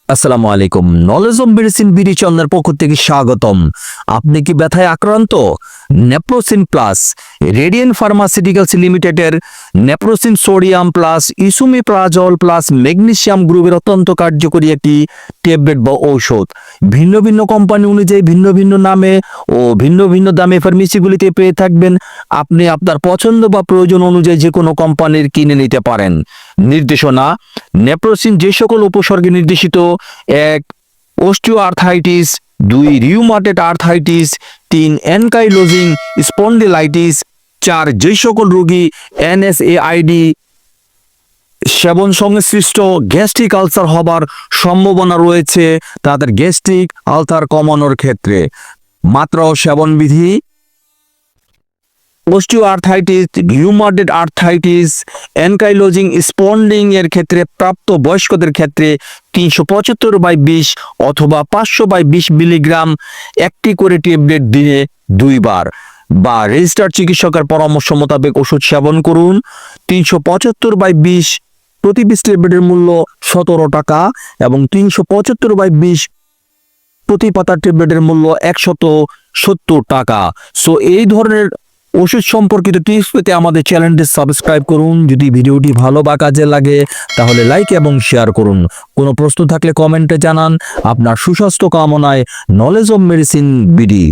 আসসালামু আলাইকুম। Knowledge of medicine BD চ্যানেলের পক্ষ থেকে স্বাগতম। আপনি কি ব্যথায় আক্রান্ত? নেপ্রোসিন প্লাস রেডিয়েন্ট ফার্মাসিউটিক্যালস লিমিটেডের Naprosyn sodium plus esomeprazole plus magnesium গ্রুপের অত্যন্ত কার্যকরী একটি ট্যাবলেট বা ঔষধ। ভিন্ন ভিন্ন কোম্পানি অনুযায়ী ভিন্ন ভিন্ন নামে ও ভিন্ন ভিন্ন দামে ফার্মেসিগুলিতে পেয়ে থাকবেন। আপনি আপনার পছন্দ বা প্রয়োজন অনুযায়ী যে কোনো কোম্পানির কিনে নিতে পারেন। নির্দেশনা: নেপ্রোসিন যে সকল উপসর্গে নির্দেশিত: 1. Osteo arthritis, 2. Rheumatoid arthritis, 3. Ankylosing spondylitis, 4. যে সকল রোগী NSAID সেবন সংশ্লিষ্ট গ্যাস্ট্রিক আলসার হবার সম্ভাবনা রয়েছে তাদের গ্যাস্ট্রিক আলসার কমানোর ক্ষেত্রে। মাত্রা ও সেবন বিধি: osteoarthritis, rheumatoid arthritis, ankylosing spondylitis এর ক্ষেত্রে প্রাপ্ত বয়স্কদের ক্ষেত্রে 375/20 অথবা 500/20 মিলিগ্রাম একটি করে ট্যাবলেট দিনে 2 বার বা রেজিস্টার্ড চিকিৎসকের পরামর্শ মোতাবেক ওষুধ সেবন করুন। 375/20 প্রতি 20 ট্যাবলেটের মূল্য 17 টাকা এবং 375/20 প্রতি পাতার ট্যাবলেটের মূল্য 170 টাকা। সো এই ধরনের ওষুধ সম্পর্কিত টিপস পেতে আমাদের চ্যানেলটি সাবস্ক্রাইব করুন। যদি ভিডিওটি ভালো বা কাজে লাগে তাহলে লাইক এবং শেয়ার করুন। কোনো প্রশ্ন থাকলে কমেন্টে জানান। আপনার সুস্বাস্থ্য কামনায় নলেজ অফ মেডিসিন বিডি।